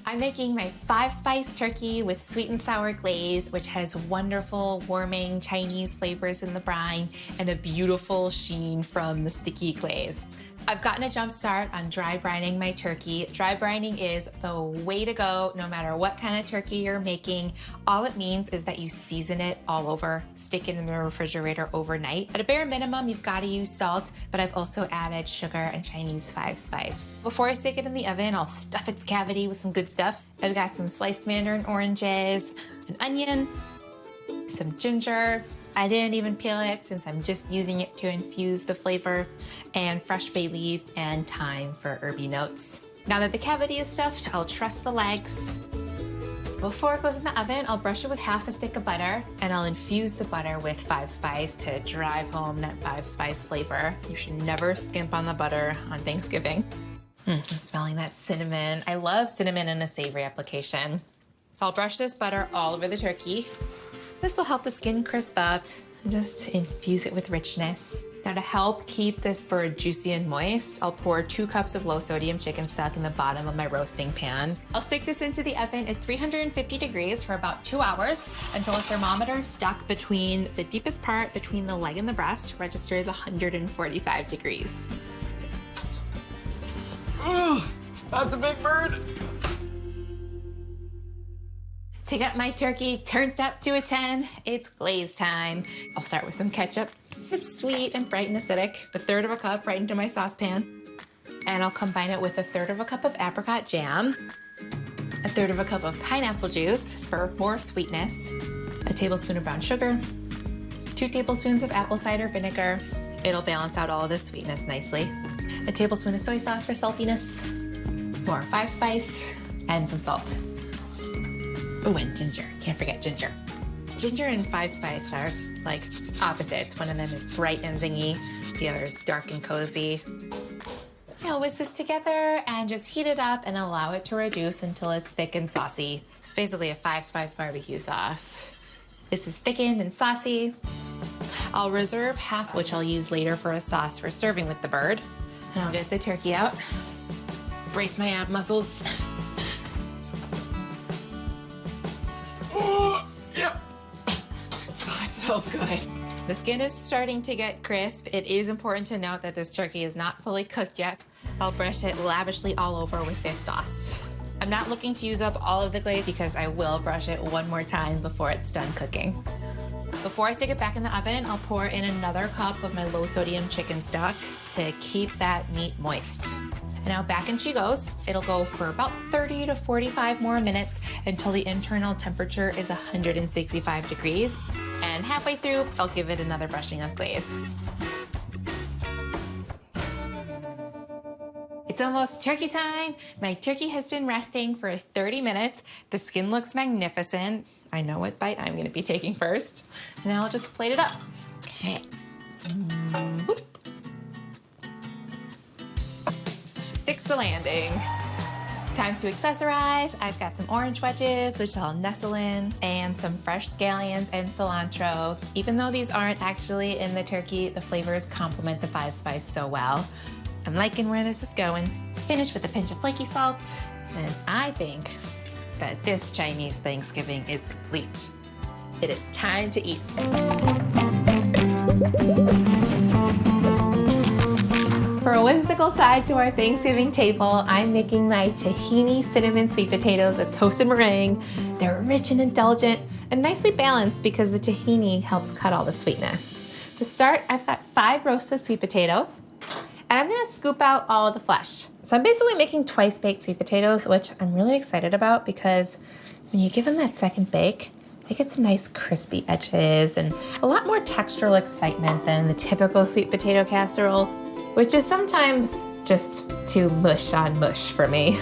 I'm making my 5-spice turkey with sweet and sour glaze, which has wonderful, warming Chinese flavors in the brine and a beautiful sheen from the sticky glaze. I've gotten a jump start on dry brining my turkey. Dry brining is the way to go no matter what kind of turkey you're making. All it means is that you season it all over, stick it in the refrigerator overnight. At a bare minimum, you've got to use salt, but I've also added sugar and Chinese 5-spice. Before I stick it in the oven, I'll stuff its cavity with some good stuff. I've got some sliced mandarin oranges, an onion, some ginger. I didn't even peel it since I'm just using it to infuse the flavor, and fresh bay leaves and thyme for herby notes. Now that the cavity is stuffed, I'll truss the legs. Before it goes in the oven, I'll brush it with half a stick of butter, and I'll infuse the butter with 5-spice to drive home that 5-spice flavor. You should never skimp on the butter on Thanksgiving. I'm smelling that cinnamon. I love cinnamon in a savory application. So I'll brush this butter all over the turkey. This will help the skin crisp up and just infuse it with richness. Now to help keep this bird juicy and moist, I'll pour 2 cups of low sodium chicken stock in the bottom of my roasting pan. I'll stick this into the oven at 350 degrees for about 2 hours until a thermometer stuck between the deepest part between the leg and the breast registers 145 degrees. Ugh, that's a big bird. To get my turkey turned up to a 10, it's glaze time. I'll start with some ketchup. It's sweet and bright and acidic. 1/3 cup right into my saucepan. And I'll combine it with 1/3 cup of apricot jam, 1/3 cup of pineapple juice for more sweetness, a tablespoon of brown sugar, 2 tablespoons of apple cider vinegar. It'll balance out all of the sweetness nicely. A tablespoon of soy sauce for saltiness, more 5-spice, and some salt. Oh, and ginger. Can't forget ginger. Ginger and 5-spice are like opposites. One of them is bright and zingy. The other is dark and cozy. I'll whisk this together and just heat it up and allow it to reduce until it's thick and saucy. It's basically a 5-spice barbecue sauce. This is thickened and saucy. I'll reserve half, which I'll use later for a sauce for serving with the bird. And I'll get the turkey out. Brace my ab muscles. Yep. Oh, it smells good. The skin is starting to get crisp. It is important to note that this turkey is not fully cooked yet. I'll brush it lavishly all over with this sauce. I'm not looking to use up all of the glaze because I will brush it one more time before it's done cooking. Before I stick it back in the oven, I'll pour in another cup of my low sodium chicken stock to keep that meat moist. And now back in she goes. It'll go for about 30 to 45 more minutes until the internal temperature is 165 degrees. And halfway through, I'll give it another brushing of glaze. It's almost turkey time. My turkey has been resting for 30 minutes. The skin looks magnificent. I know what bite I'm gonna be taking first. And now I'll just plate it up. Okay. Boop. She sticks the landing. Time to accessorize. I've got some orange wedges, which I'll nestle in, and some fresh scallions and cilantro. Even though these aren't actually in the turkey, the flavors complement the 5-spice so well. I'm liking where this is going. Finish with a pinch of flaky salt, and I think that this Chinese Thanksgiving is complete. It is time to eat. For a whimsical side to our Thanksgiving table, I'm making my tahini cinnamon sweet potatoes with toasted meringue. They're rich and indulgent and nicely balanced because the tahini helps cut all the sweetness. To start, I've got 5 roasted sweet potatoes, and I'm gonna scoop out all of the flesh. So I'm basically making twice baked sweet potatoes, which I'm really excited about because when you give them that second bake, they get some nice crispy edges and a lot more textural excitement than the typical sweet potato casserole, which is sometimes just too mush on mush for me.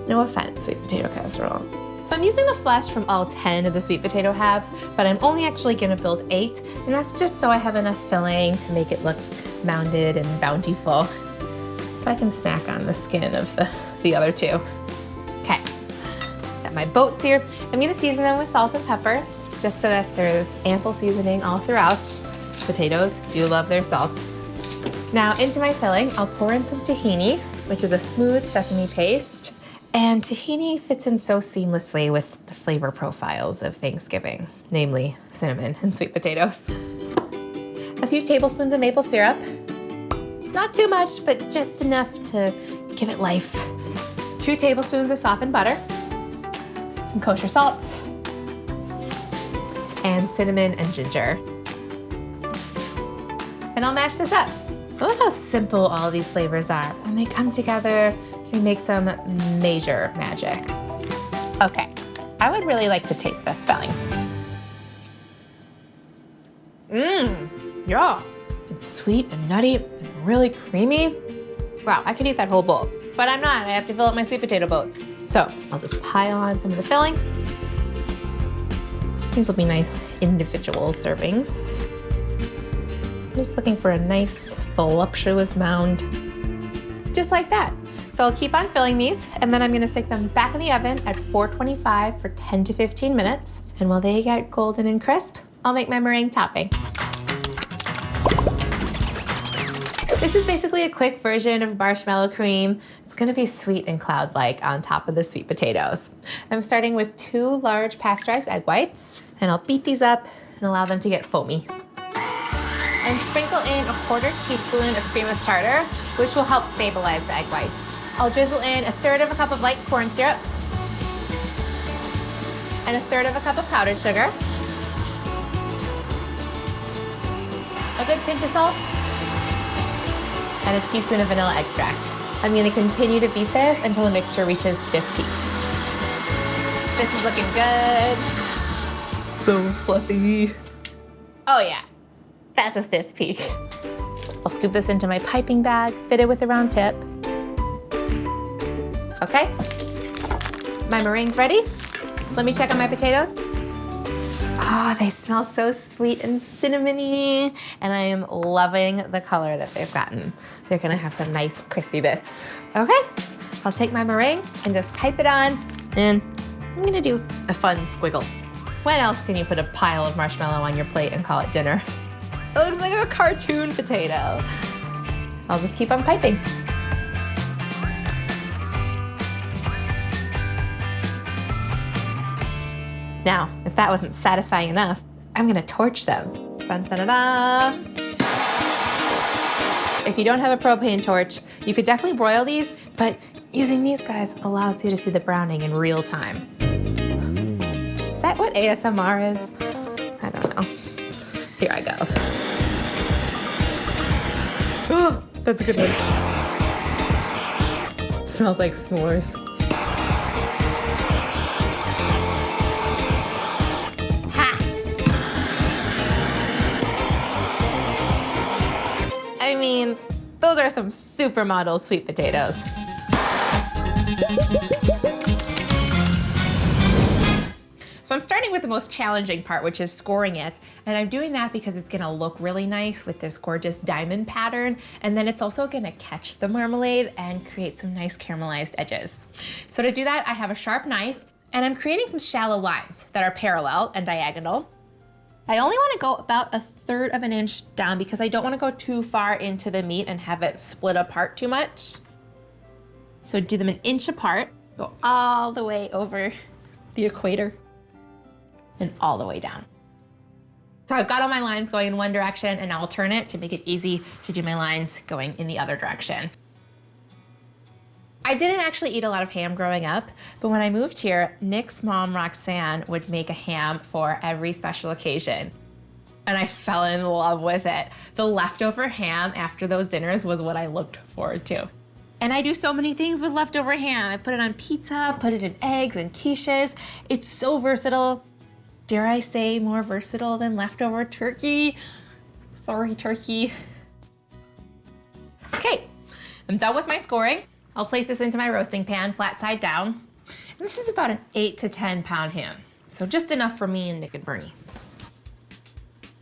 No offense, sweet potato casserole. So I'm using the flesh from all 10 of the sweet potato halves, but I'm only actually gonna build 8, and that's just so I have enough filling to make it look mounded and bountiful. So I can snack on the skin of the other 2. Okay, got my boats here. I'm gonna season them with salt and pepper, just so that there's ample seasoning all throughout. Potatoes do love their salt. Now into my filling, I'll pour in some tahini, which is a smooth sesame paste, And tahini fits in so seamlessly with the flavor profiles of Thanksgiving, namely cinnamon and sweet potatoes. A few tablespoons of maple syrup. Not too much, but just enough to give it life. 2 tablespoons of softened butter. Some kosher salt. And cinnamon and ginger. And I'll mash this up. I love how simple all these flavors are. When they come together, they make some major magic. Okay, I would really like to taste this filling. Yeah. It's sweet and nutty and really creamy. Wow, I could eat that whole bowl, but I'm not. I have to fill up my sweet potato boats. So I'll just pile on some of the filling. These will be nice individual servings. I'm just looking for a nice, voluptuous mound. Just like that. So I'll keep on filling these, and then I'm gonna stick them back in the oven at 425 for 10 to 15 minutes. And while they get golden and crisp, I'll make my meringue topping. This is basically a quick version of marshmallow cream. It's gonna be sweet and cloud-like on top of the sweet potatoes. I'm starting with 2 large pasteurized egg whites, and I'll beat these up and allow them to get foamy. And sprinkle in a 1/4 teaspoon of cream of tartar, which will help stabilize the egg whites. I'll drizzle in 1/3 cup of light corn syrup and 1/3 cup of powdered sugar, a good pinch of salt, and a teaspoon of vanilla extract. I'm gonna continue to beat this until the mixture reaches stiff peaks. This is looking good. So fluffy. Oh yeah, that's a stiff peak. I'll scoop this into my piping bag, fitted with a round tip. Okay, my meringue's ready. Let me check on my potatoes. Oh, they smell so sweet and cinnamony, and I am loving the color that they've gotten. They're gonna have some nice crispy bits. Okay, I'll take my meringue and just pipe it on, and I'm gonna do a fun squiggle. When else can you put a pile of marshmallow on your plate and call it dinner? It looks like a cartoon potato. I'll just keep on piping. Now, if that wasn't satisfying enough, I'm gonna torch them. Dun, da, da, da. If you don't have a propane torch, you could definitely broil these, but using these guys allows you to see the browning in real time. Is that what ASMR is? I don't know. Here I go. Oh, that's a good one. It smells like s'mores. I mean, those are some supermodel sweet potatoes. So I'm starting with the most challenging part, which is scoring it. And I'm doing that because it's gonna look really nice with this gorgeous diamond pattern. And then it's also gonna catch the marmalade and create some nice caramelized edges. So to do that, I have a sharp knife, and I'm creating some shallow lines that are parallel and diagonal. I only wanna go about 1/3 of an inch down because I don't wanna go too far into the meat and have it split apart too much. So do them 1 inch apart, go all the way over the equator and all the way down. So I've got all my lines going in one direction, and I'll turn it to make it easy to do my lines going in the other direction. I didn't actually eat a lot of ham growing up, but when I moved here, Nick's mom, Roxanne, would make a ham for every special occasion. And I fell in love with it. The leftover ham after those dinners was what I looked forward to. And I do so many things with leftover ham. I put it on pizza, put it in eggs and quiches. It's so versatile. Dare I say more versatile than leftover turkey? Sorry, turkey. Okay, I'm done with my scoring. I'll place this into my roasting pan, flat side down. And this is about an 8 to 10 pound ham. So just enough for me and Nick and Bernie.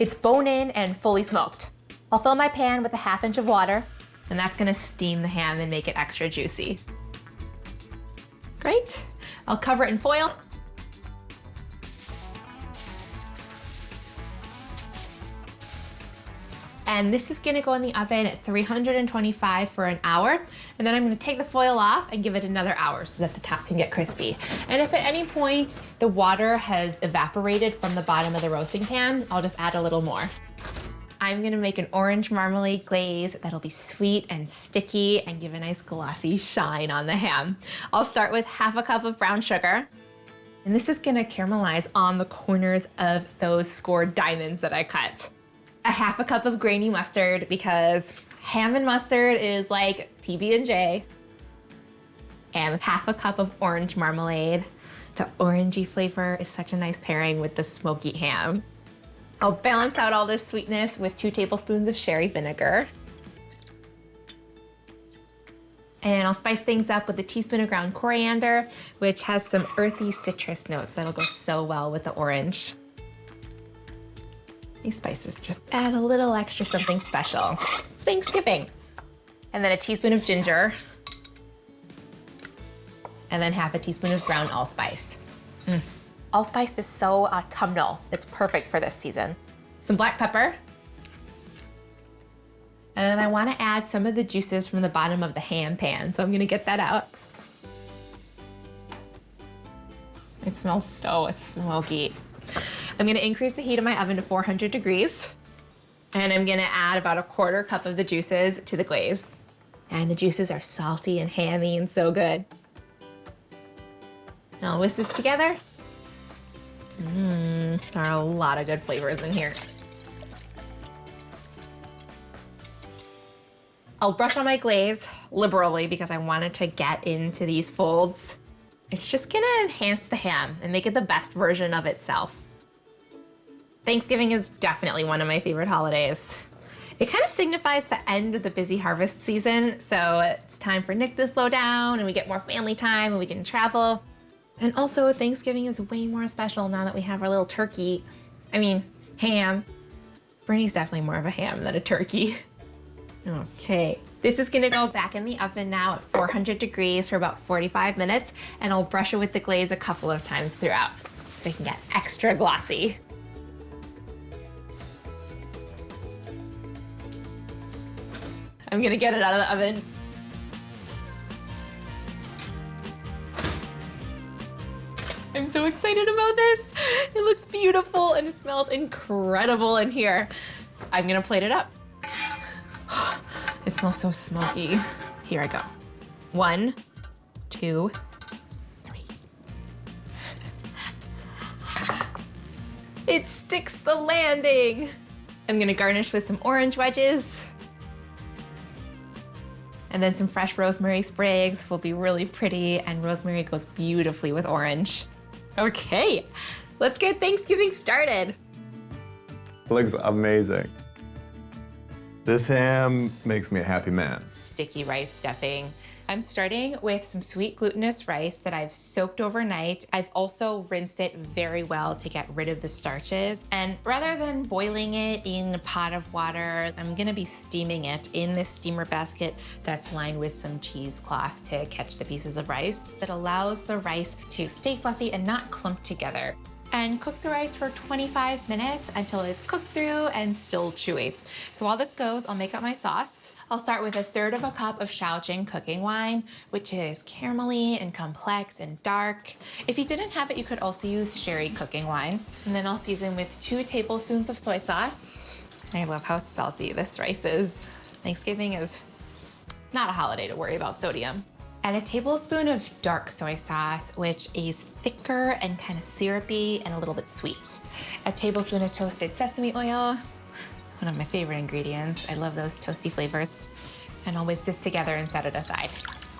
It's bone in and fully smoked. I'll fill my pan with 1/2 inch of water, and that's gonna steam the ham and make it extra juicy. Great. I'll cover it in foil. And this is gonna go in the oven at 325 for an hour. And then I'm gonna take the foil off and give it another hour so that the top can get crispy. And if at any point the water has evaporated from the bottom of the roasting pan, I'll just add a little more. I'm gonna make an orange marmalade glaze that'll be sweet and sticky and give a nice glossy shine on the ham. I'll start with half a cup of brown sugar. And this is gonna caramelize on the corners of those scored diamonds that I cut. A half a cup of grainy mustard because ham and mustard is like PB&J. And half a cup of orange marmalade. The orangey flavor is such a nice pairing with the smoky ham. I'll balance out all this sweetness with 2 tablespoons of sherry vinegar. And I'll spice things up with a teaspoon of ground coriander, which has some earthy citrus notes that'll go so well with the orange. These spices just add a little extra something special. It's Thanksgiving. And then a teaspoon of ginger. And then half a teaspoon of ground allspice. Allspice is so autumnal. It's perfect for this season. Some black pepper. And I wanna add some of the juices from the bottom of the ham pan, so I'm gonna get that out. It smells so smoky. I'm gonna increase the heat of my oven to 400 degrees. And I'm gonna add about a 1/4 cup of the juices to the glaze. And the juices are salty and hammy and so good. And I'll whisk this together. There are a lot of good flavors in here. I'll brush on my glaze liberally because I wanted to get into these folds. It's just gonna enhance the ham and make it the best version of itself. Thanksgiving is definitely one of my favorite holidays. It kind of signifies the end of the busy harvest season, so it's time for Nick to slow down and we get more family time and we can travel. And also, Thanksgiving is way more special now that we have our little turkey. I mean, ham. Bernie's definitely more of a ham than a turkey. Okay, this is gonna go back in the oven now at 400 degrees for about 45 minutes, and I'll brush it with the glaze a couple of times throughout so it can get extra glossy. I'm gonna get it out of the oven. I'm so excited about this. It looks beautiful and it smells incredible in here. I'm gonna plate it up. It smells so smoky. Here I go. 1, 2, 3. It sticks the landing. I'm gonna garnish with some orange wedges. And then some fresh rosemary sprigs will be really pretty, and rosemary goes beautifully with orange. Okay, let's get Thanksgiving started. It looks amazing. This ham makes me a happy man. Sticky rice stuffing. I'm starting with some sweet glutinous rice that I've soaked overnight. I've also rinsed it very well to get rid of the starches. And rather than boiling it in a pot of water, I'm gonna be steaming it in this steamer basket that's lined with some cheesecloth to catch the pieces of rice. That allows the rice to stay fluffy and not clump together. And cook the rice for 25 minutes until it's cooked through and still chewy. So while this goes, I'll make up my sauce. I'll start with 1/3 cup of Shaoxing cooking wine, which is caramelly and complex and dark. If you didn't have it, you could also use sherry cooking wine. And then I'll season with 2 tablespoons of soy sauce. I love how salty this rice is. Thanksgiving is not a holiday to worry about sodium. And a tablespoon of dark soy sauce, which is thicker and kind of syrupy and a little bit sweet. A tablespoon of toasted sesame oil, one of my favorite ingredients. I love those toasty flavors. And I'll whisk this together and set it aside.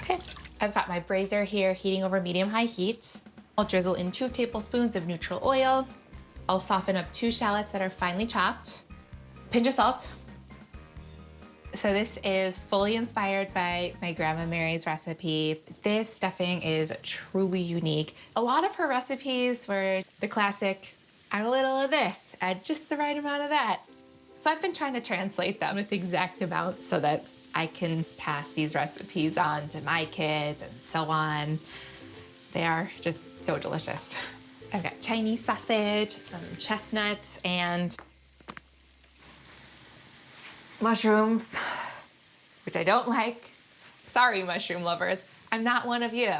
Okay, I've got my brazier here heating over medium-high heat. I'll drizzle in 2 tablespoons of neutral oil. I'll soften up 2 shallots that are finely chopped. Pinch of salt. So this is fully inspired by my Grandma Mary's recipe. This stuffing is truly unique. A lot of her recipes were the classic, add a little of this, add just the right amount of that. So I've been trying to translate them with exact amounts so that I can pass these recipes on to my kids and so on. They are just so delicious. I've got Chinese sausage, some chestnuts, and mushrooms, which I don't like. Sorry, mushroom lovers. I'm not one of you.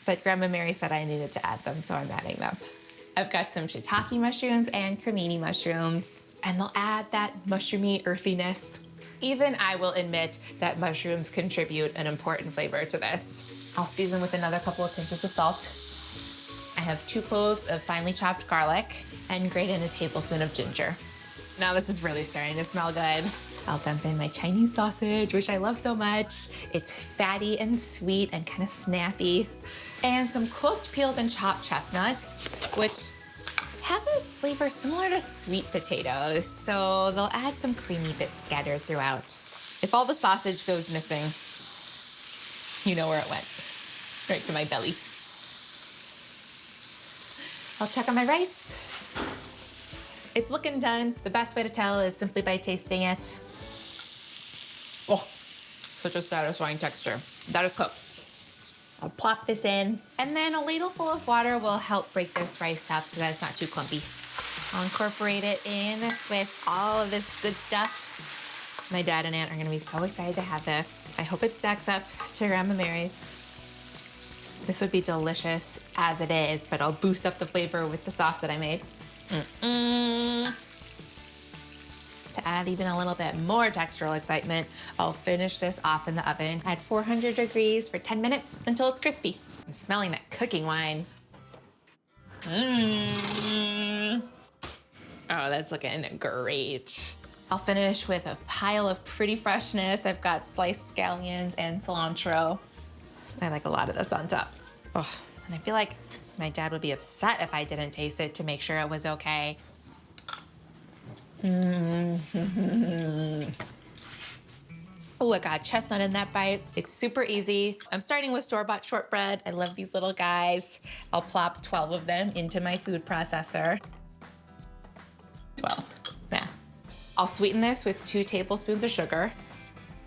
But Grandma Mary said I needed to add them, so I'm adding them. I've got some shiitake mushrooms and cremini mushrooms, and they'll add that mushroomy earthiness. Even I will admit that mushrooms contribute an important flavor to this. I'll season with another couple of pinches of salt. I have 2 cloves of finely chopped garlic and grate in a tablespoon of ginger. Now this is really starting to smell good. I'll dump in my Chinese sausage, which I love so much. It's fatty and sweet and kind of snappy. And some cooked, peeled, and chopped chestnuts, which have a flavor similar to sweet potatoes, so they'll add some creamy bits scattered throughout. If all the sausage goes missing, you know where it went. Right to my belly. I'll check on my rice. It's looking done. The best way to tell is simply by tasting it. Oh, such a satisfying texture. That is cooked. I'll plop this in, and then a ladle full of water will help break this rice up so that it's not too clumpy. I'll incorporate it in with all of this good stuff. My dad and aunt are gonna be so excited to have this. I hope it stacks up to Grandma Mary's. This would be delicious as it is, but I'll boost up the flavor with the sauce that I made. To add even a little bit more textural excitement, I'll finish this off in the oven at 400 degrees for 10 minutes until it's crispy. I'm smelling that cooking wine. Oh, that's looking great. I'll finish with a pile of pretty freshness. I've got sliced scallions and cilantro. I like a lot of this on top. Oh, and I feel like my dad would be upset if I didn't taste it to make sure it was okay. Oh, I got chestnut in that bite. It's super easy. I'm starting with store-bought shortbread. I love these little guys. I'll plop 12 of them into my food processor. 12, yeah. I'll sweeten this with 2 tablespoons of sugar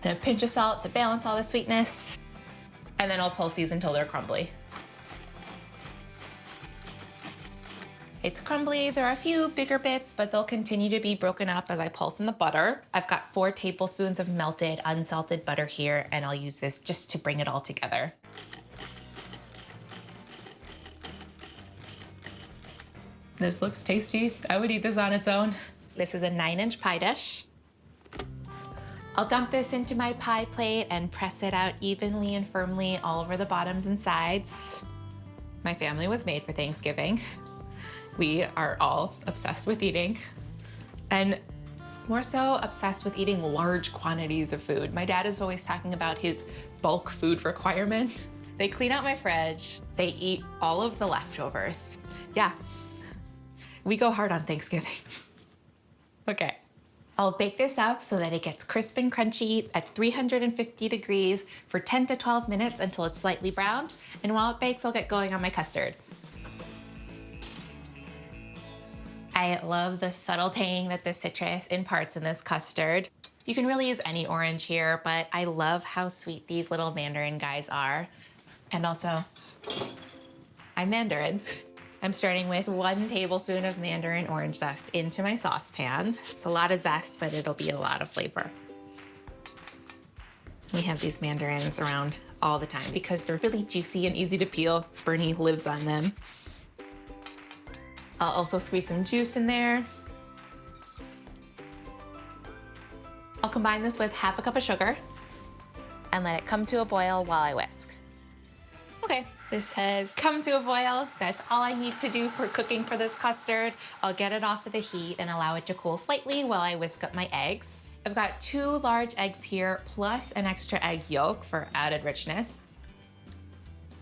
and a pinch of salt to balance all the sweetness. And then I'll pulse these until they're crumbly. It's crumbly. There are a few bigger bits, but they'll continue to be broken up as I pulse in the butter. I've got 4 tablespoons of melted, unsalted butter here, and I'll use this just to bring it all together. This looks tasty. I would eat this on its own. This is a 9-inch pie dish. I'll dump this into my pie plate and press it out evenly and firmly all over the bottoms and sides. My family was made for Thanksgiving. We are all obsessed with eating, and more so obsessed with eating large quantities of food. My dad is always talking about his bulk food requirement. They clean out my fridge. They eat all of the leftovers. Yeah, we go hard on Thanksgiving. Okay. I'll bake this up so that it gets crisp and crunchy at 350 degrees for 10 to 12 minutes until it's slightly browned. And while it bakes, I'll get going on my custard. I love the subtle tang that the citrus imparts in this custard. You can really use any orange here, but I love how sweet these little mandarin guys are. And also, I'm Mandarin. I'm starting with 1 tablespoon of mandarin orange zest into my saucepan. It's a lot of zest, but it'll be a lot of flavor. We have these mandarins around all the time because they're really juicy and easy to peel. Bernie lives on them. I'll also squeeze some juice in there. I'll combine this with half a cup of sugar and let it come to a boil while I whisk. Okay, this has come to a boil. That's all I need to do for cooking for this custard. I'll get it off of the heat and allow it to cool slightly while I whisk up my eggs. I've got 2 large eggs here, plus an extra egg yolk for added richness.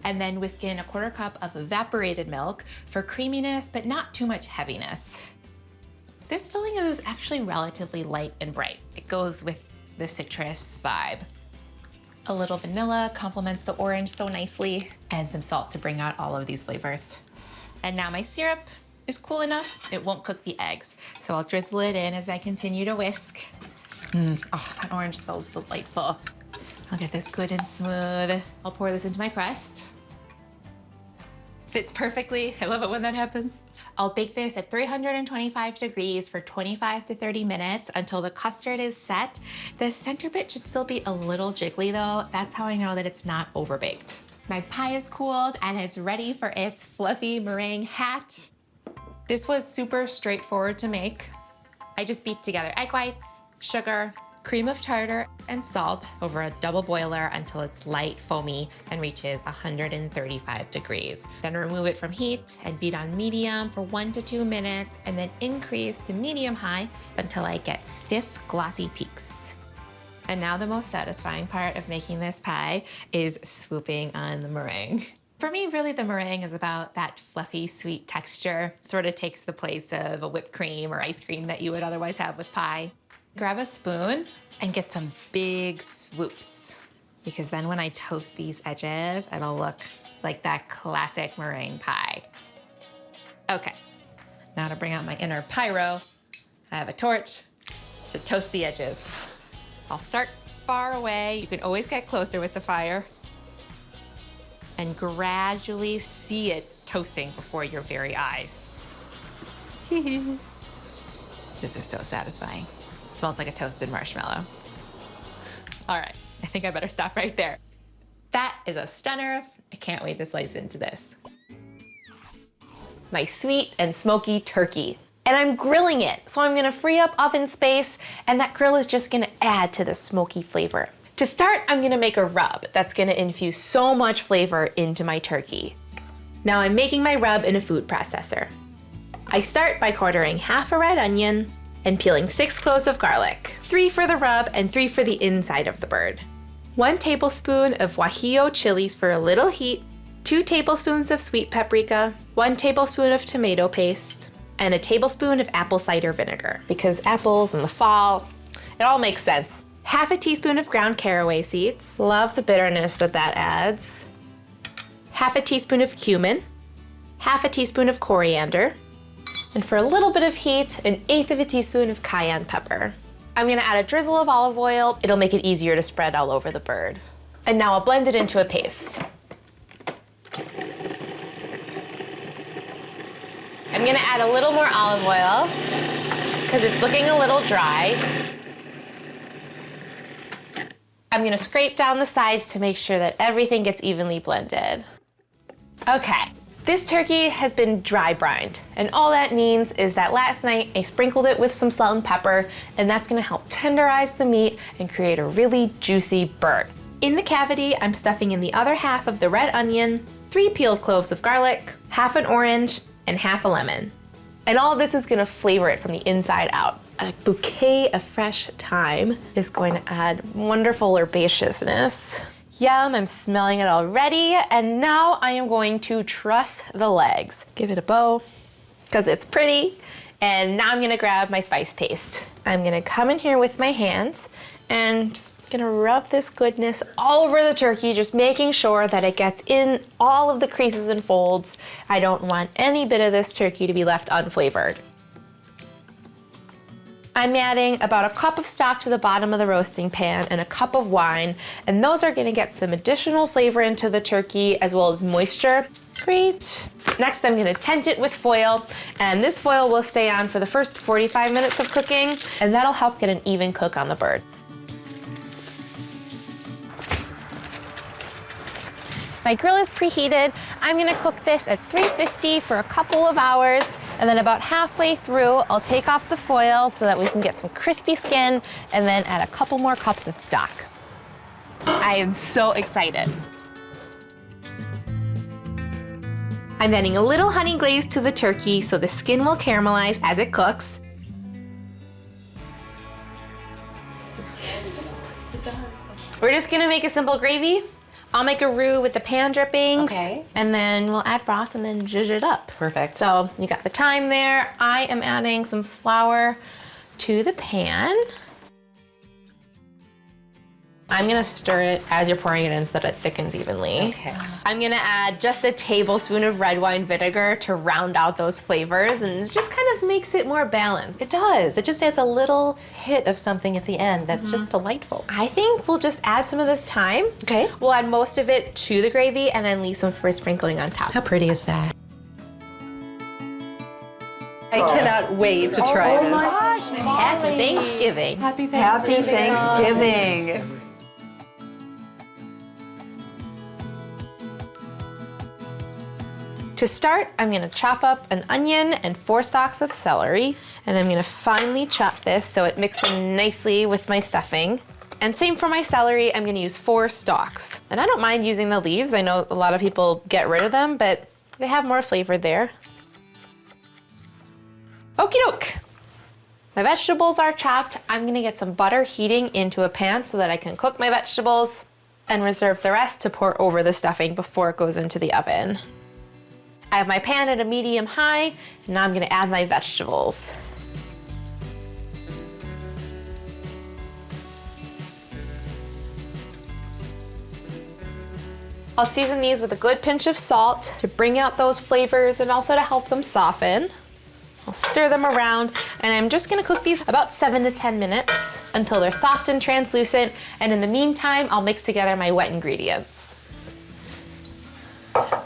And then whisk in a 1/4 cup of evaporated milk for creaminess, but not too much heaviness. This filling is actually relatively light and bright. It goes with the citrus vibe. A little vanilla complements the orange so nicely, and some salt to bring out all of these flavors. And now my syrup is cool enough. It won't cook the eggs, so I'll drizzle it in as I continue to whisk. Oh, that orange smells delightful. I'll get this good and smooth. I'll pour this into my crust. Fits perfectly. I love it when that happens. I'll bake this at 325 degrees for 25 to 30 minutes until the custard is set. The center bit should still be a little jiggly though. That's how I know that it's not overbaked. My pie is cooled and it's ready for its fluffy meringue hat. This was super straightforward to make. I just beat together egg whites, sugar, cream of tartar, and salt over a double boiler until it's light, foamy, and reaches 135 degrees. Then remove it from heat and beat on medium for 1 to 2 minutes, and then increase to medium-high until I get stiff, glossy peaks. And now the most satisfying part of making this pie is swooping on the meringue. For me, really, the meringue is about that fluffy, sweet texture. Sort of takes the place of a whipped cream or ice cream that you would otherwise have with pie. Grab a spoon and get some big swoops, because then when I toast these edges, it'll look like that classic meringue pie. Okay, now to bring out my inner pyro, I have a torch to toast the edges. I'll start far away. You can always get closer with the fire and gradually see it toasting before your very eyes. This is so satisfying. Smells like a toasted marshmallow. All right, I think I better stop right there. That is a stunner. I can't wait to slice into this. My sweet and smoky turkey. And I'm grilling it, so I'm gonna free up oven space, and that grill is just gonna add to the smoky flavor. To start, I'm gonna make a rub that's gonna infuse so much flavor into my turkey. Now I'm making my rub in a food processor. I start by quartering half a red onion, and peeling 6 cloves of garlic, 3 for the rub and 3 for the inside of the bird. 1 tablespoon of guajillo chilies for a little heat, 2 tablespoons of sweet paprika, 1 tablespoon of tomato paste, and a tablespoon of apple cider vinegar. Because apples in the fall, it all makes sense. Half a teaspoon of ground caraway seeds. Love the bitterness that adds. Half a teaspoon of cumin, half a teaspoon of coriander, and for a little bit of heat, 1/8 of a teaspoon of cayenne pepper. I'm gonna add a drizzle of olive oil. It'll make it easier to spread all over the bird. And now I'll blend it into a paste. I'm gonna add a little more olive oil because it's looking a little dry. I'm gonna scrape down the sides to make sure that everything gets evenly blended. Okay. This turkey has been dry brined, and all that means is that last night I sprinkled it with some salt and pepper, and that's gonna help tenderize the meat and create a really juicy bird. In the cavity, I'm stuffing in the other half of the red onion, 3 peeled cloves of garlic, half an orange, and half a lemon. And all of this is gonna flavor it from the inside out. A bouquet of fresh thyme is going to add wonderful herbaceousness. Yum, I'm smelling it already. And now I am going to truss the legs. Give it a bow, because it's pretty. And now I'm gonna grab my spice paste. I'm gonna come in here with my hands and just gonna rub this goodness all over the turkey, just making sure that it gets in all of the creases and folds. I don't want any bit of this turkey to be left unflavored. I'm adding about a cup of stock to the bottom of the roasting pan and a cup of wine, and those are gonna get some additional flavor into the turkey as well as moisture. Great. Next, I'm gonna tent it with foil, and this foil will stay on for the first 45 minutes of cooking, and that'll help get an even cook on the bird. My grill is preheated. I'm gonna cook this at 350 for a couple of hours, and then about halfway through, I'll take off the foil so that we can get some crispy skin, and then add a couple more cups of stock. I am so excited. I'm adding a little honey glaze to the turkey so the skin will caramelize as it cooks. We're just gonna make a simple gravy. I'll make a roux with the pan drippings, Okay. and then we'll add broth and then zhuzh it up. Perfect. So you got the thyme there. I am adding some flour to the pan. I'm gonna stir it as you're pouring it in so that it thickens evenly. Okay. I'm gonna add just a tablespoon of red wine vinegar to round out those flavors, and it just kind of makes it more balanced. It does. It just adds a little hit of something at the end that's just delightful. I think we'll just add some of this thyme. Okay. We'll add most of it to the gravy and then leave some for sprinkling on top. How pretty is that? I cannot wait to try this. Gosh, Happy Thanksgiving. Happy Happy Thanksgiving. To start, I'm gonna chop up an onion and 4 stalks of celery, and I'm gonna finely chop this so it mixes in nicely with my stuffing. And same for my celery, I'm gonna use 4 stalks. And I don't mind using the leaves. I know a lot of people get rid of them, but they have more flavor there. Okie doke. My vegetables are chopped. I'm gonna get some butter heating into a pan so that I can cook my vegetables and reserve the rest to pour over the stuffing before it goes into the oven. I have my pan at a medium high, and now I'm gonna add my vegetables. I'll season these with a good pinch of salt to bring out those flavors and also to help them soften. I'll stir them around, and I'm just gonna cook these about 7 to 10 minutes until they're soft and translucent, and in the meantime, I'll mix together my wet ingredients.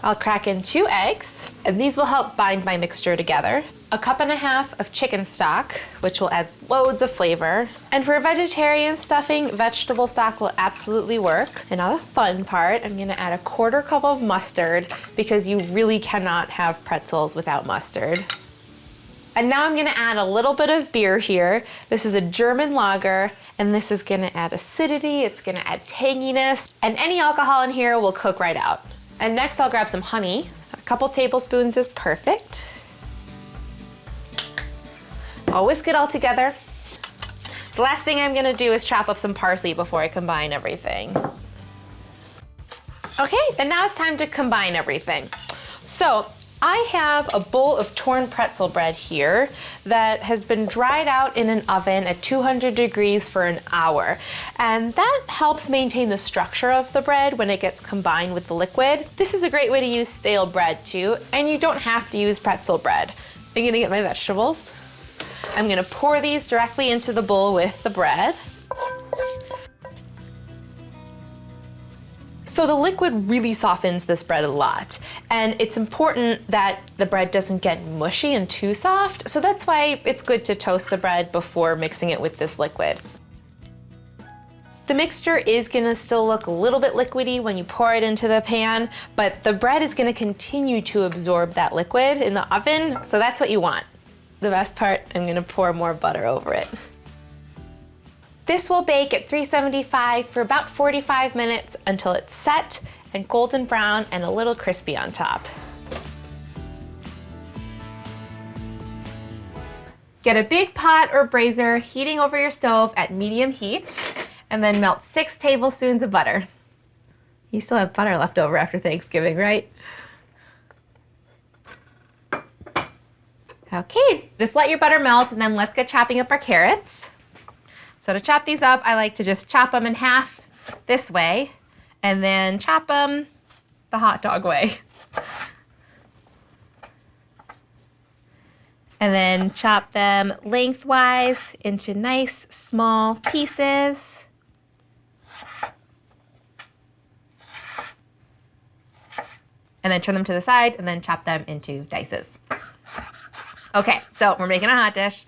I'll crack in 2 eggs, and these will help bind my mixture together. 1.5 cups of chicken stock, which will add loads of flavor. And for a vegetarian stuffing, vegetable stock will absolutely work. And now the fun part, I'm gonna add 1/4 cup of mustard because you really cannot have pretzels without mustard. And now I'm gonna add a little bit of beer here. This is a German lager, and this is gonna add acidity, it's gonna add tanginess, and any alcohol in here will cook right out. And next I'll grab some honey. A couple tablespoons is perfect. I'll whisk it all together. The last thing I'm gonna do is chop up some parsley before I combine everything. Okay, and now it's time to combine everything. So I have a bowl of torn pretzel bread here that has been dried out in an oven at 200 degrees for an hour. And that helps maintain the structure of the bread when it gets combined with the liquid. This is a great way to use stale bread too, and you don't have to use pretzel bread. I'm gonna get my vegetables. I'm gonna pour these directly into the bowl with the bread. So the liquid really softens this bread a lot, and it's important that the bread doesn't get mushy and too soft, so that's why it's good to toast the bread before mixing it with this liquid. The mixture is gonna still look a little bit liquidy when you pour it into the pan, but the bread is gonna continue to absorb that liquid in the oven, so that's what you want. The best part, I'm gonna pour more butter over it. This will bake at 375 for about 45 minutes until it's set and golden brown and a little crispy on top. Get a big pot or brazier heating over your stove at medium heat, and then melt 6 tablespoons of butter. You still have butter left over after Thanksgiving, right? Okay, just let your butter melt, and then let's get chopping up our carrots. So to chop these up, I like to just chop them in half this way, and then chop them the hot dog way. And then chop them lengthwise into nice small pieces. And then turn them to the side, and then chop them into dices. Okay, so we're making a hot dish.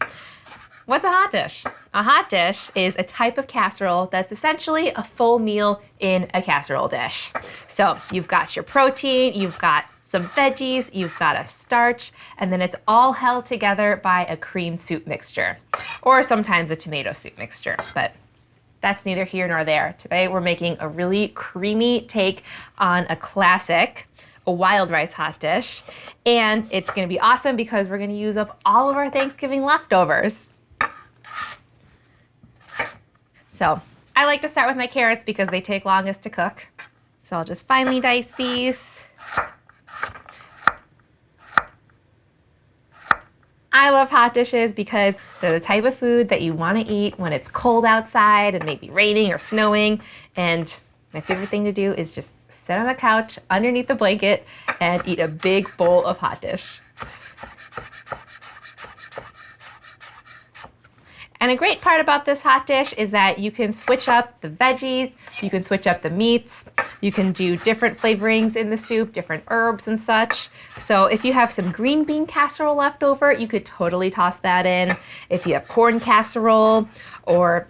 What's a hot dish? A hot dish is a type of casserole that's essentially a full meal in a casserole dish. So you've got your protein, you've got some veggies, you've got a starch, and then it's all held together by a cream soup mixture, or sometimes a tomato soup mixture, but that's neither here nor there. Today we're making a really creamy take on a classic, a wild rice hot dish, and it's gonna be awesome because we're gonna use up all of our Thanksgiving leftovers. So I like to start with my carrots because they take longest to cook. So I'll just finely dice these. I love hot dishes because they're the type of food that you want to eat when it's cold outside and maybe raining or snowing. And my favorite thing to do is just sit on the couch underneath the blanket and eat a big bowl of hot dish. And a great part about this hot dish is that you can switch up the veggies, you can switch up the meats, you can do different flavorings in the soup, different herbs and such. So if you have some green bean casserole left over, you could totally toss that in. If you have corn casserole, or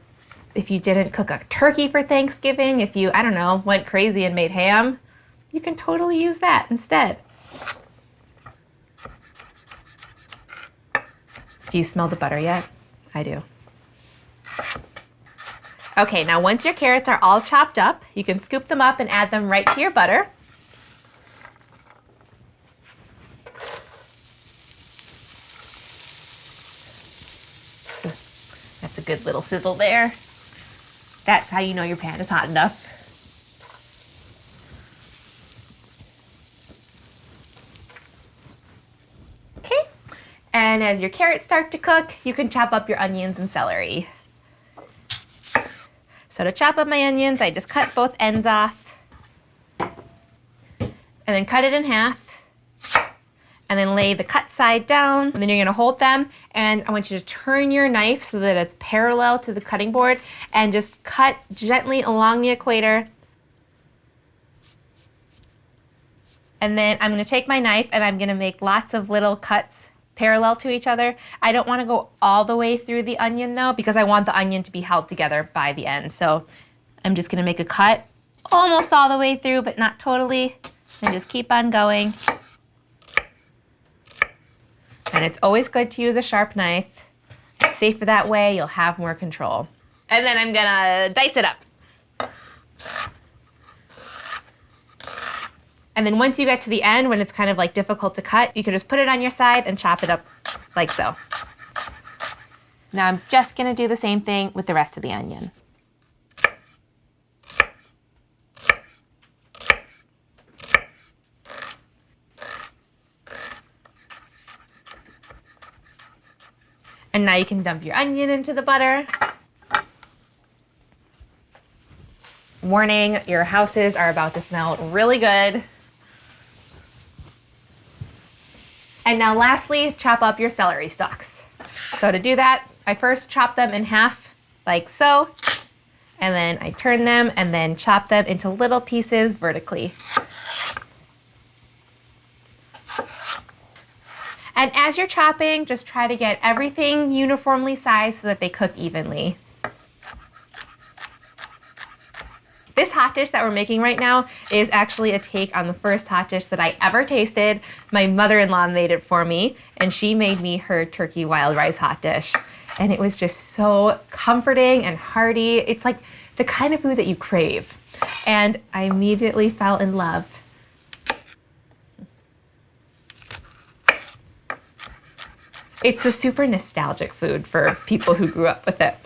if you didn't cook a turkey for Thanksgiving, if you, I don't know, went crazy and made ham, you can totally use that instead. Do you smell the butter yet? I do. Okay, now once your carrots are all chopped up, you can scoop them up and add them right to your butter. That's a good little sizzle there. That's how you know your pan is hot enough. Okay, and as your carrots start to cook, you can chop up your onions and celery. So to chop up my onions, I just cut both ends off and then cut it in half and then lay the cut side down, and then you're gonna hold them, and I want you to turn your knife so that it's parallel to the cutting board and just cut gently along the equator. And then I'm gonna take my knife and I'm gonna make lots of little cuts parallel to each other. I don't want to go all the way through the onion though, because I want the onion to be held together by the end. So I'm just going to make a cut almost all the way through, but not totally, and just keep on going. And it's always good to use a sharp knife. It's safer that way, you'll have more control. And then I'm gonna dice it up. And then once you get to the end, when it's kind of like difficult to cut, you can just put it on your side and chop it up like so. Now I'm just gonna do the same thing with the rest of the onion. And now you can dump your onion into the butter. Warning, your houses are about to smell really good. And now lastly, chop up your celery stalks. So to do that, I first chop them in half like so, and then I turn them and then chop them into little pieces vertically. And as you're chopping, just try to get everything uniformly sized so that they cook evenly. This hot dish that we're making right now is actually a take on the first hot dish that I ever tasted. My mother-in-law made it for me, and she made me her turkey wild rice hot dish. And it was just so comforting and hearty. It's like the kind of food that you crave. And I immediately fell in love. It's a super nostalgic food for people who grew up with it.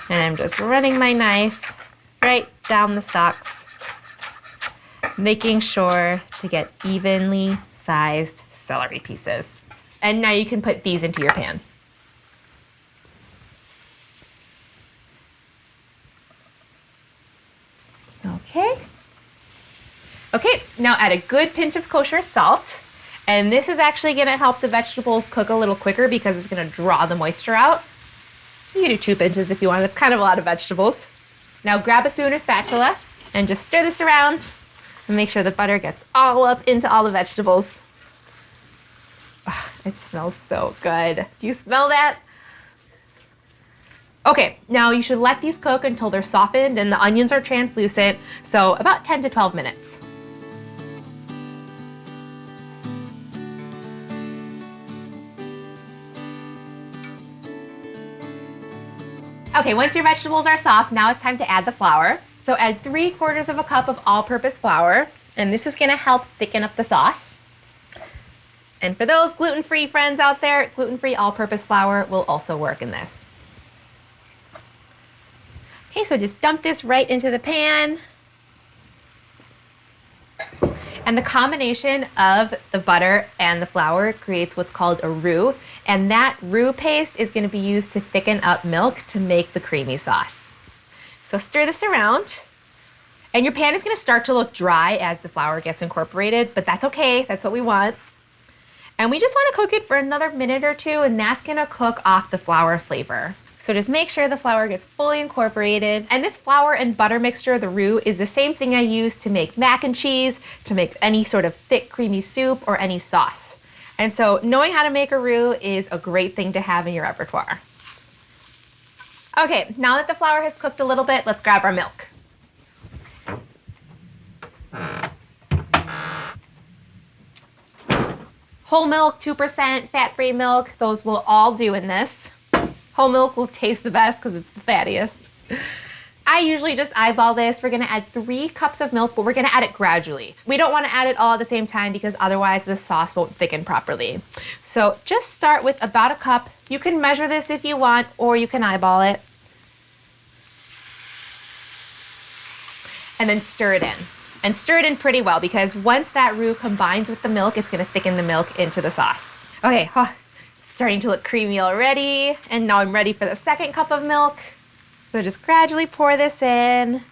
And I'm just running my knife right down the stalks, making sure to get evenly sized celery pieces. And now you can put these into your pan. Okay. Okay, now add a good pinch of kosher salt. And this is actually gonna help the vegetables cook a little quicker because it's gonna draw the moisture out. You can do 2 pinches if you want. It's kind of a lot of vegetables. Now grab a spoon or spatula and just stir this around and make sure the butter gets all up into all the vegetables. Oh, it smells so good. Do you smell that? Okay, now you should let these cook until they're softened and the onions are translucent, so about 10 to 12 minutes. Okay, once your vegetables are soft, now it's time to add the flour. So add 3/4 of a cup of all-purpose flour, and this is gonna help thicken up the sauce. And for those gluten-free friends out there, gluten-free all-purpose flour will also work in this. Okay, so just dump this right into the pan. And the combination of the butter and the flour creates what's called a roux. And that roux paste is gonna be used to thicken up milk to make the creamy sauce. So stir this around. And your pan is gonna start to look dry as the flour gets incorporated, but that's okay, that's what we want. And we just wanna cook it for another minute or two, and that's gonna cook off the flour flavor. So just make sure the flour gets fully incorporated. And this flour and butter mixture, the roux, is the same thing I use to make mac and cheese, to make any sort of thick, creamy soup, or any sauce. And so knowing how to make a roux is a great thing to have in your repertoire. Okay, now that the flour has cooked a little bit, let's grab our milk. Whole milk, 2%, fat-free milk, those will all do in this. Whole milk will taste the best because it's the fattiest. I usually just eyeball this. We're gonna add 3 cups of milk, but we're gonna add it gradually. We don't wanna add it all at the same time because otherwise the sauce won't thicken properly. So just start with about a cup. You can measure this if you want, or you can eyeball it. And then stir it in. And stir it in pretty well because once that roux combines with the milk, it's gonna thicken the milk into the sauce. Okay, it's starting to look creamy already. And now I'm ready for the second cup of milk. So just gradually pour this in.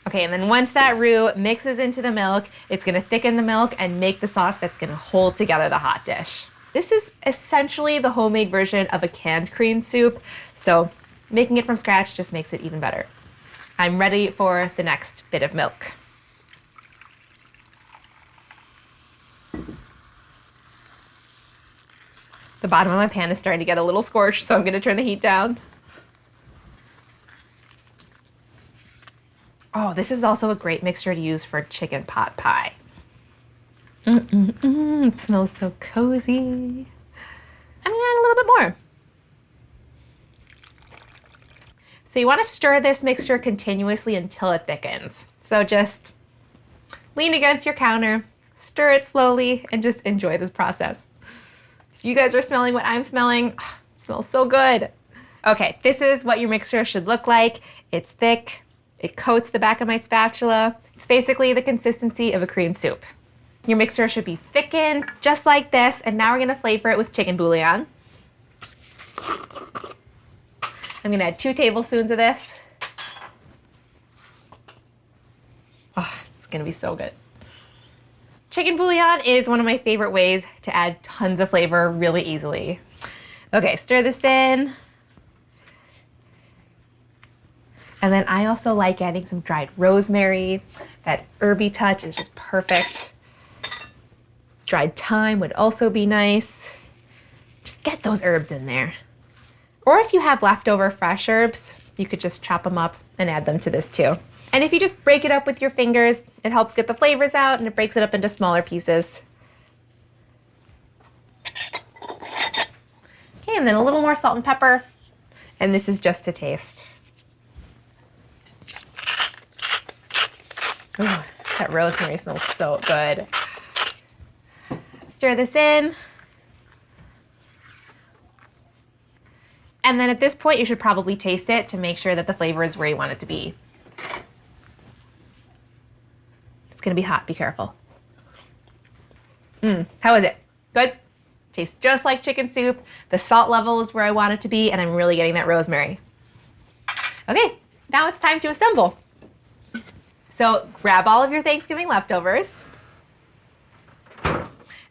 Okay, and then once that roux mixes into the milk, it's gonna thicken the milk and make the sauce that's gonna hold together the hot dish. This is essentially the homemade version of a canned cream soup. So making it from scratch just makes it even better. I'm ready for the next bit of milk. The bottom of my pan is starting to get a little scorched, so I'm gonna turn the heat down. Oh, this is also a great mixture to use for chicken pot pie. It smells so cozy. I'm gonna add a little bit more. So you want to stir this mixture continuously until it thickens. So just lean against your counter, stir it slowly, and just enjoy this process. If you guys are smelling what I'm smelling, it smells so good. Okay, this is what your mixture should look like. It's thick, it coats the back of my spatula. It's basically the consistency of a cream soup. Your mixture should be thickened just like this, and now we're gonna flavor it with chicken bouillon. I'm gonna add 2 tablespoons of this. Oh, it's gonna be so good. Chicken bouillon is one of my favorite ways to add tons of flavor really easily. Okay, stir this in. And then I also like adding some dried rosemary. That herby touch is just perfect. Dried thyme would also be nice. Just get those herbs in there. Or if you have leftover fresh herbs, you could just chop them up and add them to this too. And if you just break it up with your fingers, it helps get the flavors out and it breaks it up into smaller pieces. Okay, and then a little more salt and pepper. And this is just to taste. Ooh, that rosemary smells so good. Stir this in. And then at this point, you should probably taste it to make sure that the flavor is where you want it to be. It's gonna be hot, be careful. How is it? Good? Tastes just like chicken soup. The salt level is where I want it to be, and I'm really getting that rosemary. Okay, now it's time to assemble. So grab all of your Thanksgiving leftovers.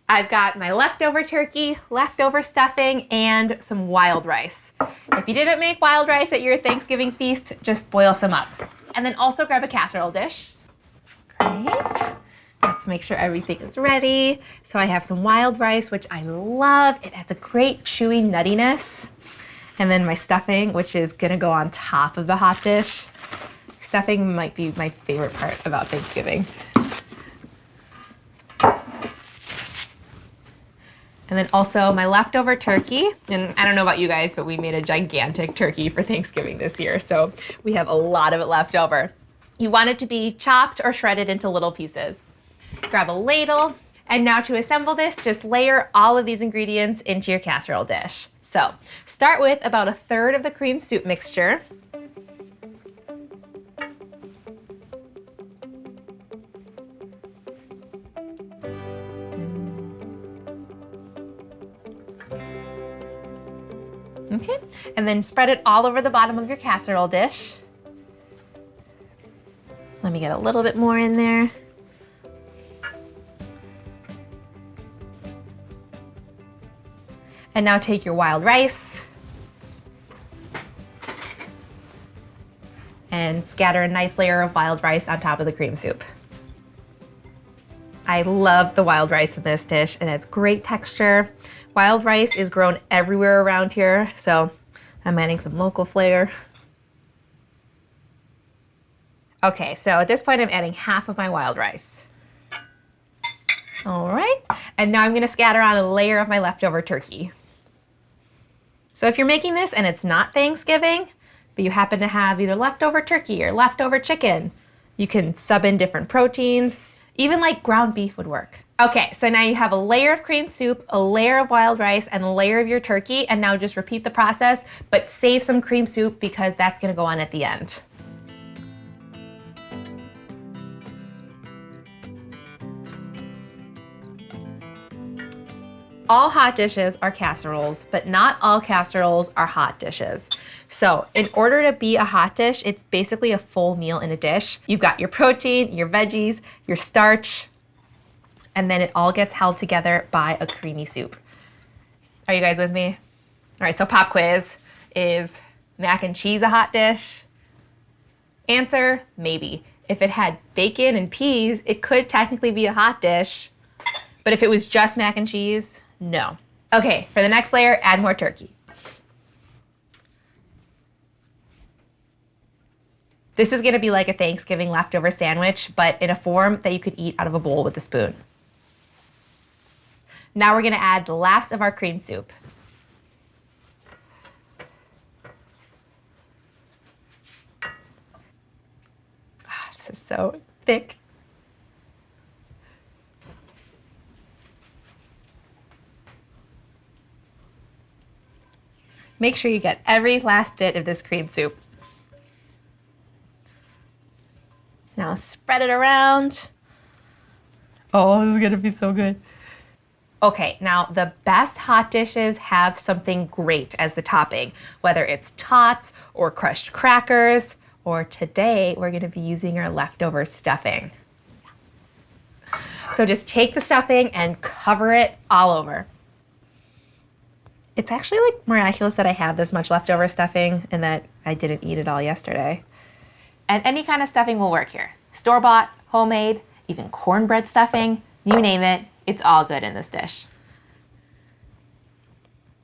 I've got my leftover turkey, leftover stuffing, and some wild rice. If you didn't make wild rice at your Thanksgiving feast, just boil some up. And then also grab a casserole dish. Great. Let's make sure everything is ready. So I have some wild rice, which I love. It adds a great chewy nuttiness. And then my stuffing, which is gonna go on top of the hot dish. Stuffing might be my favorite part about Thanksgiving. And then also my leftover turkey. And I don't know about you guys, but we made a gigantic turkey for Thanksgiving this year. So we have a lot of it left over. You want it to be chopped or shredded into little pieces. Grab a ladle. And now to assemble this, just layer all of these ingredients into your casserole dish. So start with about 1/3 of the cream soup mixture. Okay, and then spread it all over the bottom of your casserole dish. Let me get a little bit more in there. And now take your wild rice and scatter a nice layer of wild rice on top of the cream soup. I love the wild rice in this dish. It has great texture. Wild rice is grown everywhere around here, so I'm adding some local flair. Okay, so at this point I'm adding half of my wild rice. All right, and now I'm gonna scatter on a layer of my leftover turkey. So if you're making this and it's not Thanksgiving, but you happen to have either leftover turkey or leftover chicken, you can sub in different proteins. Even like ground beef would work. Okay, so now you have a layer of cream soup, a layer of wild rice, and a layer of your turkey, and now just repeat the process, but save some cream soup because that's gonna go on at the end. All hot dishes are casseroles, but not all casseroles are hot dishes. So in order to be a hot dish, it's basically a full meal in a dish. You've got your protein, your veggies, your starch, and then it all gets held together by a creamy soup. Are you guys with me? All right, so pop quiz. Is mac and cheese a hot dish? Answer, maybe. If it had bacon and peas, it could technically be a hot dish. But if it was just mac and cheese, no. Okay, for the next layer, add more turkey. This is gonna be like a Thanksgiving leftover sandwich, but in a form that you could eat out of a bowl with a spoon. Now we're gonna add the last of our cream soup. Ah, this is so thick. Make sure you get every last bit of this cream soup. Now spread it around. Oh, this is gonna be so good. Okay, now the best hot dishes have something great as the topping, whether it's tots or crushed crackers, or today we're gonna be using our leftover stuffing. So just take the stuffing and cover it all over. It's actually like miraculous that I have this much leftover stuffing and that I didn't eat it all yesterday. And any kind of stuffing will work here. Store-bought, homemade, even cornbread stuffing, you name it, it's all good in this dish.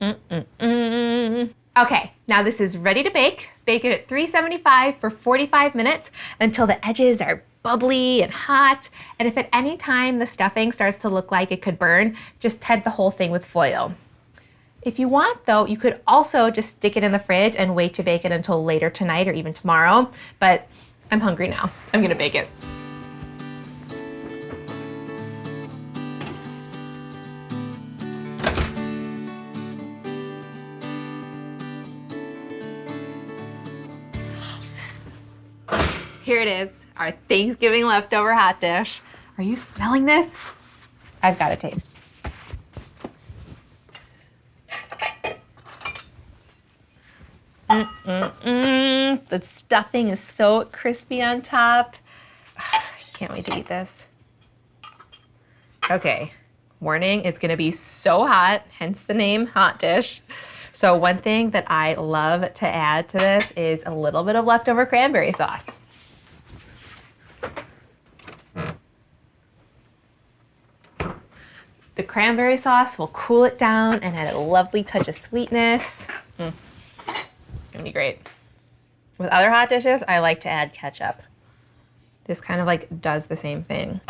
Okay, now this is ready to bake. Bake it at 375 for 45 minutes until the edges are bubbly and hot. And if at any time the stuffing starts to look like it could burn, just ted the whole thing with foil. If you want though, you could also just stick it in the fridge and wait to bake it until later tonight or even tomorrow, but I'm hungry now. I'm gonna bake it. Here it is, our Thanksgiving leftover hot dish. Are you smelling this? I've got a taste. The stuffing is so crispy on top. I can't wait to eat this. Okay, warning, it's gonna be so hot, hence the name hot dish. So one thing that I love to add to this is a little bit of leftover cranberry sauce. The cranberry sauce will cool it down and add a lovely touch of sweetness. It's gonna be great. With other hot dishes, I like to add ketchup. This kind of like does the same thing.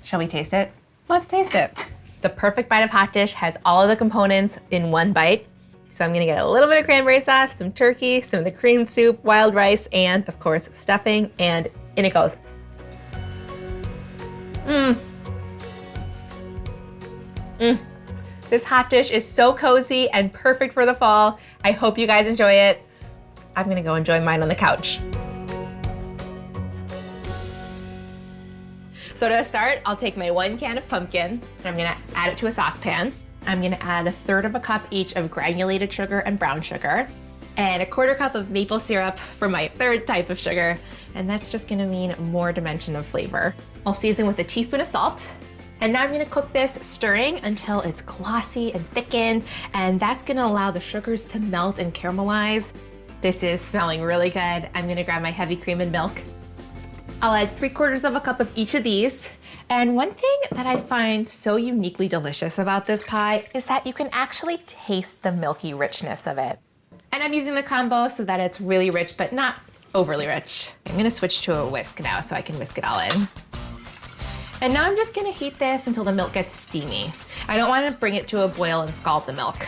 Shall we taste it? Let's taste it. The perfect bite of hot dish has all of the components in one bite. So I'm gonna get a little bit of cranberry sauce, some turkey, some of the cream soup, wild rice, and of course stuffing, and in it goes. This hot dish is so cozy and perfect for the fall. I hope you guys enjoy it. I'm gonna go enjoy mine on the couch. So to start, I'll take my 1 can of pumpkin and I'm gonna add it to a saucepan. I'm gonna add 1/3 cup each of granulated sugar and brown sugar, and 1/4 cup of maple syrup for my 3rd type of sugar. And that's just gonna mean more dimension of flavor. I'll season with a teaspoon of salt. And now I'm gonna cook this, stirring until it's glossy and thickened, and that's gonna allow the sugars to melt and caramelize. This is smelling really good. I'm gonna grab my heavy cream and milk. I'll add 3/4 cup of each of these. And one thing that I find so uniquely delicious about this pie is that you can actually taste the milky richness of it. And I'm using the combo so that it's really rich, but not overly rich. I'm gonna switch to a whisk now so I can whisk it all in. And now I'm just gonna heat this until the milk gets steamy. I don't wanna bring it to a boil and scald the milk.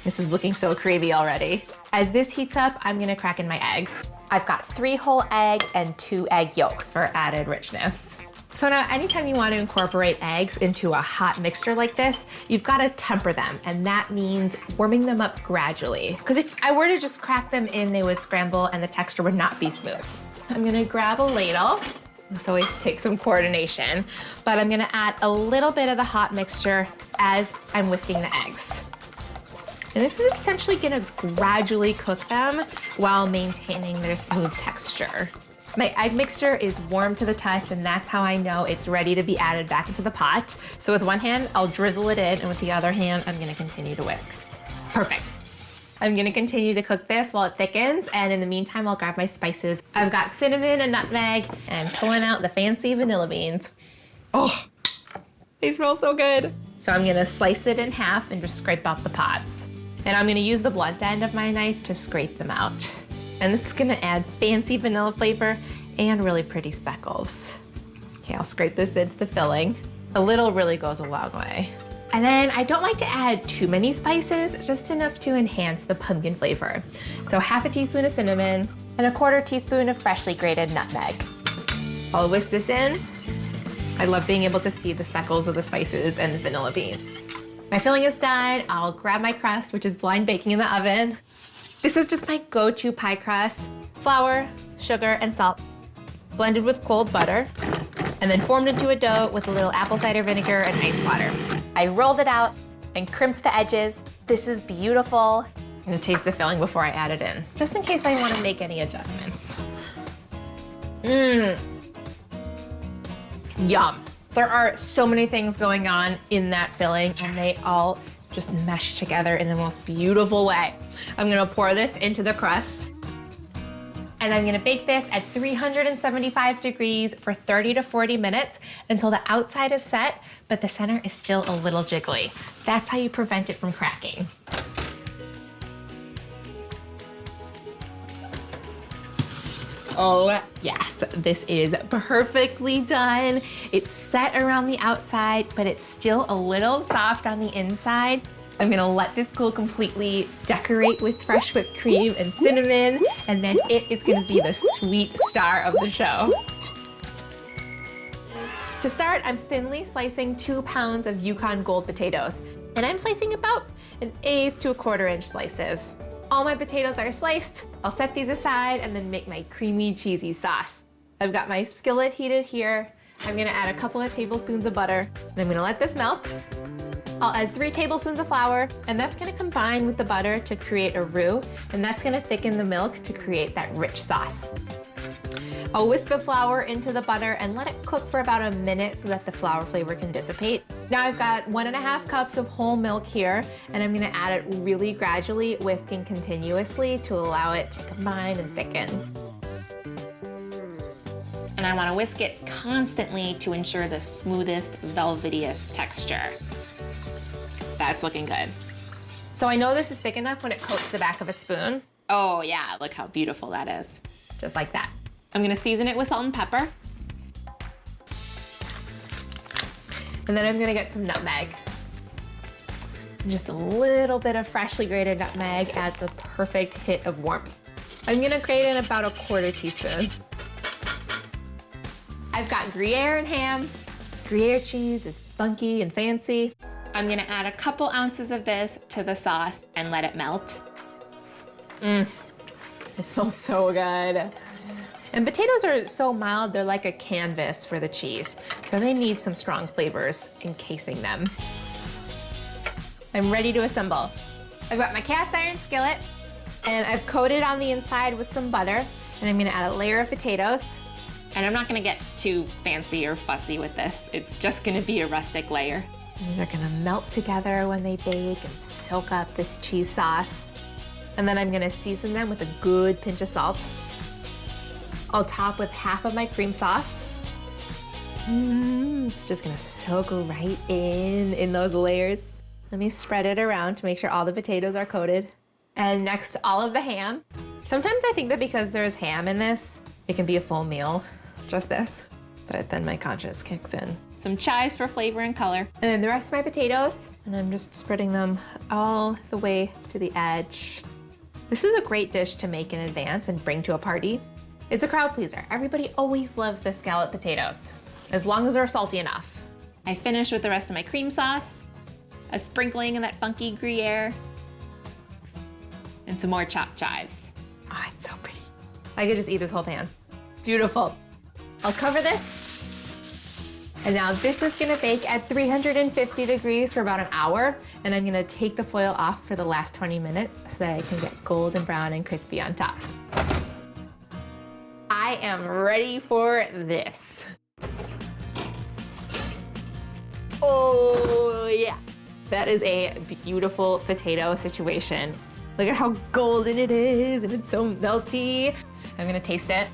This is looking so creamy already. As this heats up, I'm gonna crack in my eggs. I've got 3 whole eggs and 2 egg yolks for added richness. So now anytime you want to incorporate eggs into a hot mixture like this, you've got to temper them, and that means warming them up gradually. Because if I were to just crack them in, they would scramble and the texture would not be smooth. I'm gonna grab a ladle. This always takes some coordination, but I'm gonna add a little bit of the hot mixture as I'm whisking the eggs. And this is essentially gonna gradually cook them while maintaining their smooth texture. My egg mixture is warm to the touch, and that's how I know it's ready to be added back into the pot. So with one hand, I'll drizzle it in, and with the other hand, I'm gonna continue to whisk. Perfect. I'm gonna continue to cook this while it thickens, and in the meantime, I'll grab my spices. I've got cinnamon and nutmeg, and pulling out the fancy vanilla beans. Oh, they smell so good. So I'm gonna slice it in half and just scrape out the pods. And I'm gonna use the blunt end of my knife to scrape them out. And this is gonna add fancy vanilla flavor and really pretty speckles. Okay, I'll scrape this into the filling. A little really goes a long way. And then I don't like to add too many spices, just enough to enhance the pumpkin flavor. So 1/2 teaspoon of cinnamon and 1/4 teaspoon of freshly grated nutmeg. I'll whisk this in. I love being able to see the speckles of the spices and the vanilla bean. My filling is done. I'll grab my crust, which is blind baking in the oven. This is just my go-to pie crust. Flour, sugar, and salt, blended with cold butter, and then formed into a dough with a little apple cider vinegar and ice water. I rolled it out and crimped the edges. This is beautiful. I'm gonna taste the filling before I add it in, just in case I wanna make any adjustments. Yum. There are so many things going on in that filling, and they all just mesh together in the most beautiful way. I'm gonna pour this into the crust, and I'm gonna bake this at 375 degrees for 30 to 40 minutes until the outside is set, but the center is still a little jiggly. That's how you prevent it from cracking. Oh yes, this is perfectly done. It's set around the outside, but it's still a little soft on the inside. I'm gonna let this cool completely, decorate with fresh whipped cream and cinnamon, and then it is gonna be the sweet star of the show. To start, I'm thinly slicing 2 pounds of Yukon Gold potatoes, and I'm slicing about 1/8 to 1/4 inch slices. All my potatoes are sliced. I'll set these aside and then make my creamy, cheesy sauce. I've got my skillet heated here. I'm gonna add a couple of tablespoons of butter, and I'm gonna let this melt. I'll add 3 tablespoons of flour, and that's gonna combine with the butter to create a roux, and that's gonna thicken the milk to create that rich sauce. I'll whisk the flour into the butter and let it cook for about a minute so that the flour flavor can dissipate. Now I've got 1.5 cups of whole milk here, and I'm gonna add it really gradually, whisking continuously to allow it to combine and thicken. And I wanna whisk it constantly to ensure the smoothest, velvetiest texture. That's looking good. So I know this is thick enough when it coats the back of a spoon. Oh yeah, look how beautiful that is. Just like that. I'm gonna season it with salt and pepper. And then I'm gonna get some nutmeg. Just a little bit of freshly grated nutmeg adds a perfect hit of warmth. I'm gonna grate in about 1/4 teaspoon. I've got Gruyere and ham. Gruyere cheese is funky and fancy. I'm gonna add a couple ounces of this to the sauce and let it melt. It smells so good. And potatoes are so mild, they're like a canvas for the cheese. So they need some strong flavors encasing them. I'm ready to assemble. I've got my cast iron skillet, and I've coated on the inside with some butter, and I'm gonna add a layer of potatoes. And I'm not gonna get too fancy or fussy with this. It's just gonna be a rustic layer. These are gonna melt together when they bake and soak up this cheese sauce. And then I'm gonna season them with a good pinch of salt. I'll top with half of my cream sauce. It's just gonna soak right in those layers. Let me spread it around to make sure all the potatoes are coated. And next, all of the ham. Sometimes I think that because there's ham in this, it can be a full meal, just this. But then my conscience kicks in. Some chives for flavor and color. And then the rest of my potatoes, and I'm just spreading them all the way to the edge. This is a great dish to make in advance and bring to a party. It's a crowd pleaser. Everybody always loves the scalloped potatoes, as long as they're salty enough. I finish with the rest of my cream sauce, a sprinkling of that funky Gruyere, and some more chopped chives. Oh, it's so pretty. I could just eat this whole pan. Beautiful. I'll cover this. And now this is gonna bake at 350 degrees for about an hour, and I'm gonna take the foil off for the last 20 minutes so that I can get golden brown and crispy on top. I am ready for this. Oh yeah, that is a beautiful potato situation. Look at how golden it is, and it's so melty. I'm gonna taste it.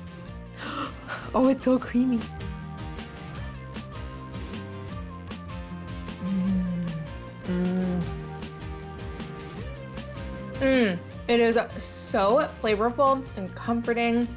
Oh, it's so creamy. It is so flavorful and comforting.